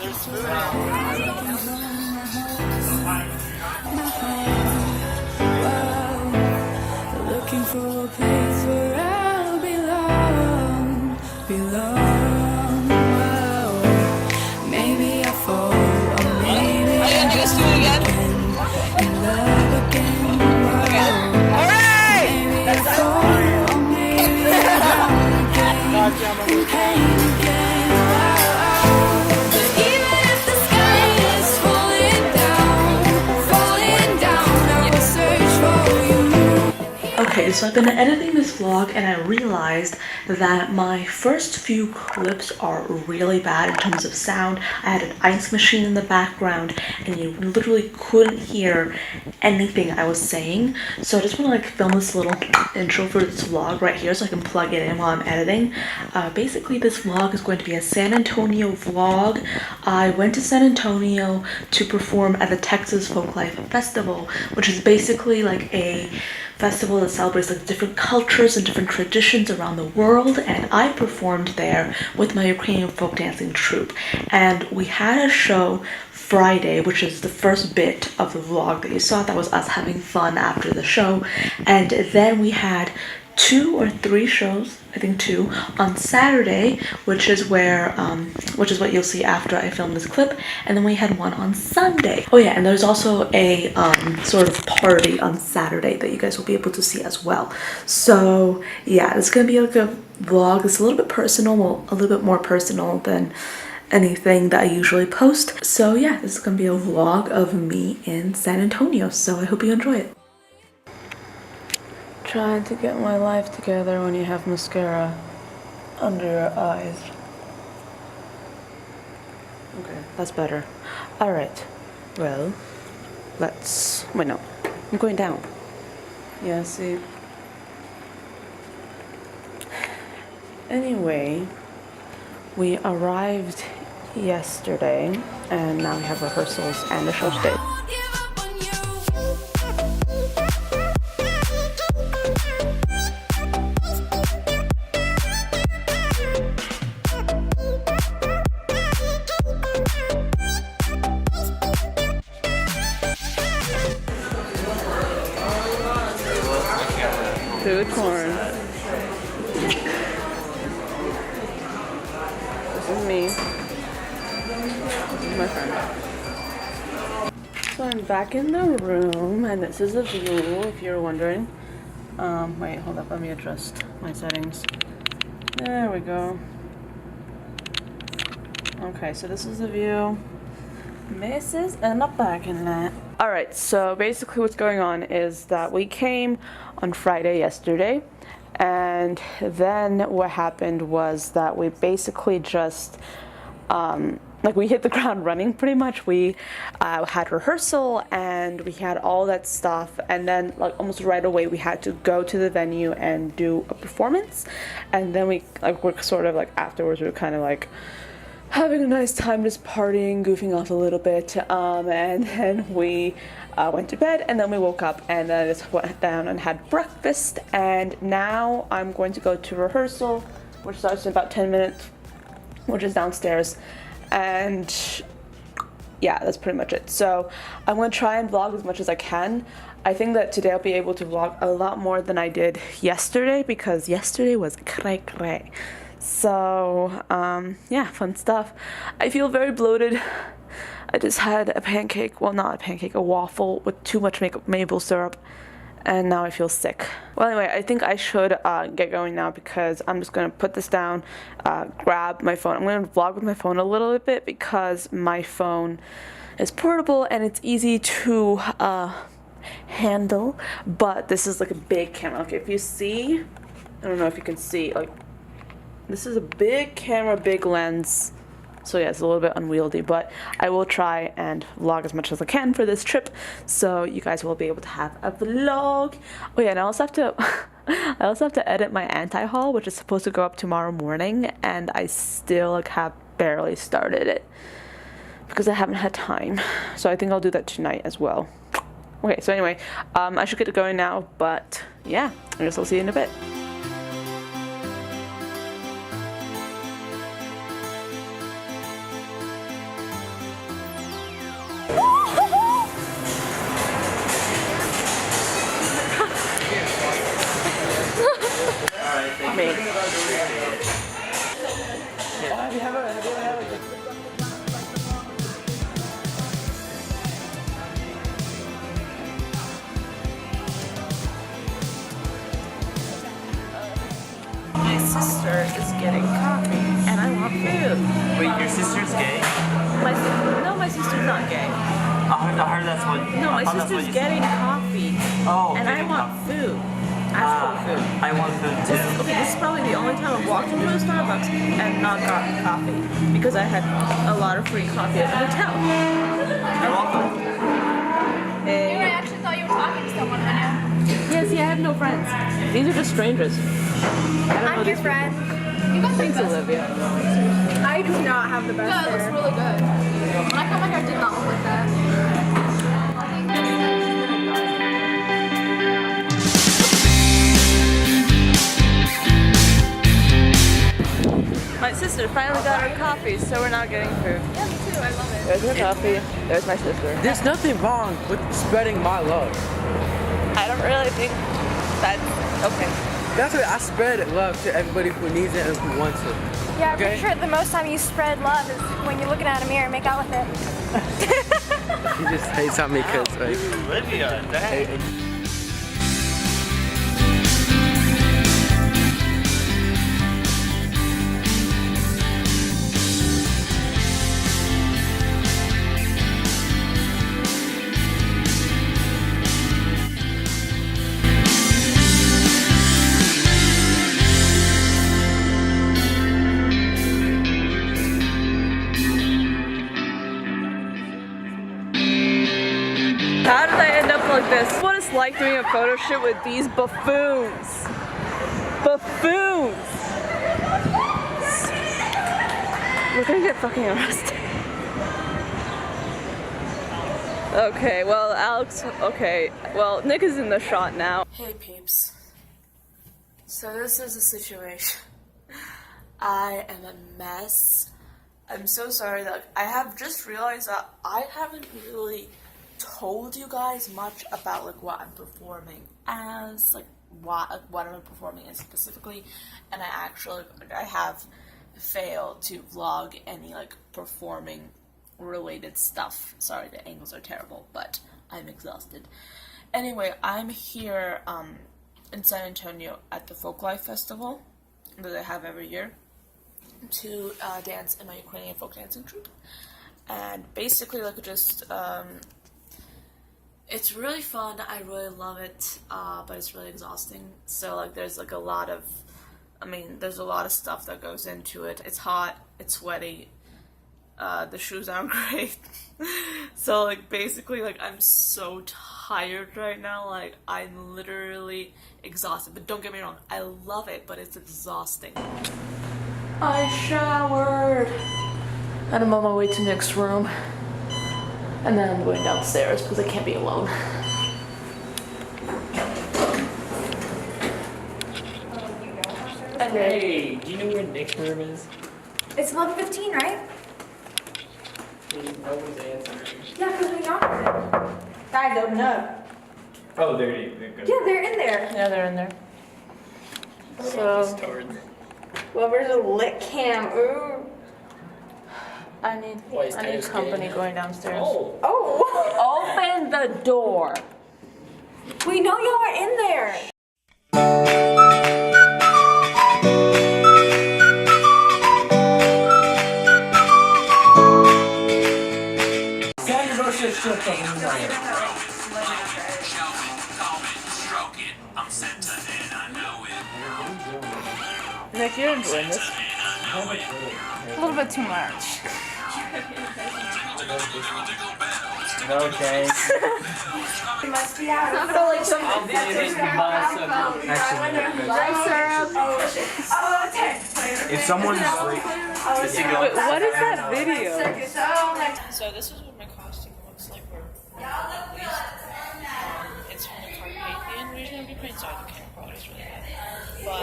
There's food. Looking for a place where I'll belong. Whoa. Maybe I fall, or maybe Are you gonna do this to it again? in love again. Whoa. Alright! Maybe I fall, or maybe I drown again, in pain again. Whoa. But even if the sky is falling down, I will search for you. Okay, so I've been editing this vlog and I realized that my first few clips are really bad in terms of sound. I had an ice machine in the background and you literally couldn't hear anything I was saying. So I just want to like film this little intro for this vlog right here so I can plug it in while I'm editing. Basically this vlog is going to be a San Antonio vlog. I went to San Antonio to perform at the Texas Folklife Festival, which is basically like a festival that celebrates like different cultures and different traditions around the world, and I performed there with my Ukrainian folk dancing troupe. And we had a show Friday, which is the first bit of the vlog that you saw. That was us having fun after the show. And then we had 2 or 3 shows, I think 2, on Saturday, which is what you'll see after I film this clip, and then we had one on Sunday. Oh yeah, and there's also a sort of party on Saturday that you guys will be able to see as well. So yeah, it's gonna be like a vlog. It's a little bit personal, well, a little bit more personal than anything that I usually post. So yeah, this is gonna be a vlog of me in San Antonio, so I hope you enjoy it. Trying to get my life together when you have mascara under your eyes. Okay, that's better. Alright, well, wait, no, I'm going down. Yeah, see. Anyway, we arrived yesterday and now we have rehearsals and a show today. Food corn. This is me. This is my friend. So I'm back in the room and this is a view if you're wondering. Wait, hold up, let me adjust my settings. There we go. Okay, so this is the view. Mrs. and a parking lot. Alright, so basically what's going on is that we came on Friday yesterday, and then what happened was that we basically just like we hit the ground running pretty much. We had rehearsal and we had all that stuff, and then like almost right away we had to go to the venue and do a performance, and then we like were sort of like afterwards we were kind of like having a nice time just partying, goofing off a little bit, and then we went to bed, and then we woke up and then just went down and had breakfast, and now I'm going to go to rehearsal, which starts in about 10 minutes, which is downstairs, and yeah, that's pretty much it. So I'm going to try and vlog as much as I can. I think that today I'll be able to vlog a lot more than I did yesterday, because yesterday was cray. So yeah, fun stuff. I feel very bloated. I just had a pancake, well not a pancake, a waffle with too much maple syrup, and now I feel sick. Well anyway, I think I should get going now, because I'm just gonna put this down, grab my phone. I'm gonna vlog with my phone a little bit because my phone is portable and it's easy to handle, but this is like a big camera. Okay, if you see, I don't know if you can see, like this is a big camera, big lens, so yeah, it's a little bit unwieldy, but I will try and vlog as much as I can for this trip, so you guys will be able to have a vlog. Oh yeah, and I also have to edit my anti-haul, which is supposed to go up tomorrow morning, and I still like have barely started it because I haven't had time, so I think I'll do that tonight as well. Okay, so anyway, I should get going now, but yeah, I guess I'll see you in a bit. Alright, thank Me. you. Appreciate it. My sister is getting coffee, and I want food. Wait, your sister's gay? My sister's not gay. I heard that's what. No, my I thought that's what sister's you getting said. coffee, Oh, and I getting want coffee. food. Actual food. I want food too. Okay, this is probably the only time I've walked into a Starbucks and not gotten coffee because I had a lot of free coffee at the hotel. You're welcome. Hey. I actually thought you were talking to someone right now. Yeah, see, I have no friends. These are just strangers. I don't know I'm your these people. friend. You got the Thanks, best. Olivia. I do not have the best hair. It looks really good. When I cut my hair, it did not look like that. My sister finally got her coffee, so we're not getting food. Yeah, me too. I love it. There's her coffee. There's my sister. There's nothing wrong with spreading my love. I don't really think that's okay. That's why I spread love to everybody who needs it and who wants it. Yeah, I'm Okay. pretty sure the most time you spread love is when you're looking at a mirror and make out with it. He just hates on me because like, Olivia, dang. How did I end up like this? What it's like doing a photo shoot with these buffoons. Buffoons! We're gonna get fucking arrested. Okay, well, Alex, okay, well, Nick is in the shot now. Hey peeps. So this is the situation. I am a mess. I'm so sorry that I have just realized that I haven't really told you guys much about like what I'm performing as, like what I'm performing as specifically, and I have failed to vlog any like performing related stuff. Sorry, the angles are terrible, but I'm exhausted. Anyway, I'm here in San Antonio at the Folklife Festival that I have every year to dance in my Ukrainian folk dancing troupe, and basically like just it's really fun. I really love it, but it's really exhausting. So like there's like a lot of, there's a lot of stuff that goes into it. It's hot, it's sweaty, the shoes aren't great. So like basically like I'm so tired right now, like I'm literally exhausted. But don't get me wrong, I love it, but it's exhausting. I showered and I'm on my way to Nick's room. And then I'm going downstairs because I can't be alone. Hey, do you know where Nick's room is? It's 11:15, right? No one's answering. Yeah, because we knocked it. Guys, open up. Oh, there you go. Yeah, they're in there. Yeah, they're in there. So, Well, there's a lit cam. Ooh. I need Why, is company good? going downstairs. Oh, Oh. Open the door. We know y'all are in there. Nick, you're enjoying this. A little bit too much. no thanks. You must be out. I feel like some I'll be in my If someone's like, Wait, what is that video? So this is what my costume looks like where at least. It's from the Carpathian region of Ukraine, so the camera quality is really bad. But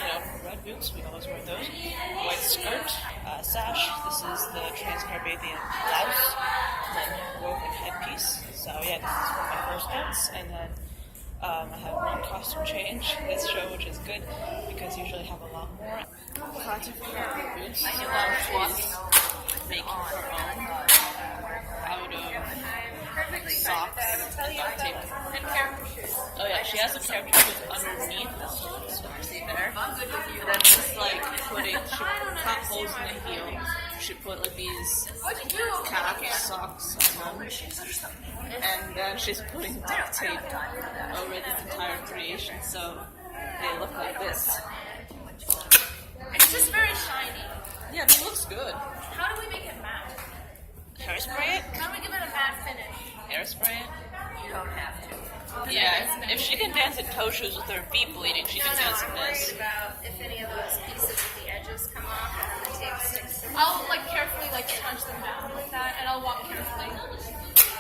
yeah, red boots, we always wear those. White skirt, sash. This is the Transcarpathian blouse, and then woven headpiece. So yeah, this is one of my first ones, and then I have one costume change this show, which is good because usually I have a lot more. Content for my boots. She's making her own out of socks, duct tape. Oh yeah, she has a character who's underneath this one, see there? And then just like putting, she cut holes in the heel. She put like these calf socks on them. And then she's putting duct tape over this entire creation, so they look like this. It's just very shiny. Yeah, it looks good. How do we make it matte? Hairspray it? How do we give it a matte finish? Hairspray it? You don't have to. Yeah, if she can dance in toe shoes with her feet bleeding, she can dance in I'm this. worried about if any of those pieces with the edges come off and the tape sticks to them. I'll like carefully like crunch them down like that, and I'll walk carefully.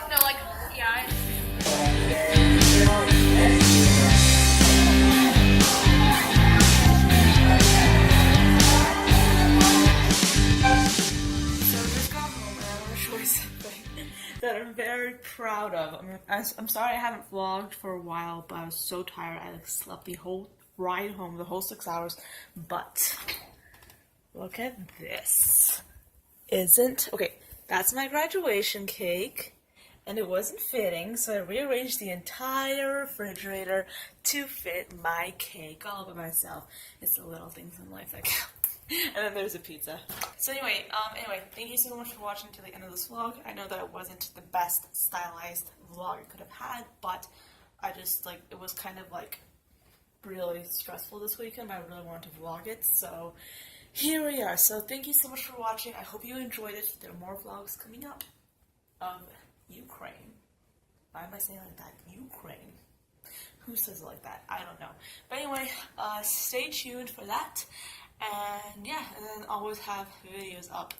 No, like yeah. So I just got home and I want to show you something that I'm very proud of. I'm sorry I haven't vlogged for a while, but I was so tired. I like slept the whole ride home, the whole 6 hours. But look at this. Okay, that's my graduation cake. And it wasn't fitting, so I rearranged the entire refrigerator to fit my cake all by myself. It's the little things in life that count. And then there's a pizza. So anyway, thank you so much for watching to the end of this vlog. I know that it wasn't the best stylized vlog I could have had, but I just like, it was kind of like really stressful this weekend. I really wanted to vlog it, so here we are. So thank you so much for watching. I hope you enjoyed it. There are more vlogs coming up of Ukraine. Why am I saying like that? Ukraine. Who says it like that? I don't know. But anyway, stay tuned for that. And yeah, and then always have videos up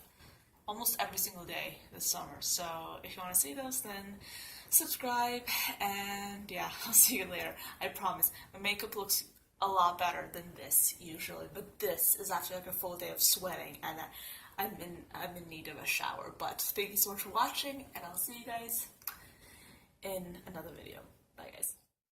almost every single day this summer. So if you want to see those, then subscribe. And yeah, I'll see you later. I promise. My makeup looks a lot better than this usually, but this is after like a full day of sweating, and I'm in need of a shower. But thank you so much for watching, and I'll see you guys in another video. Bye guys.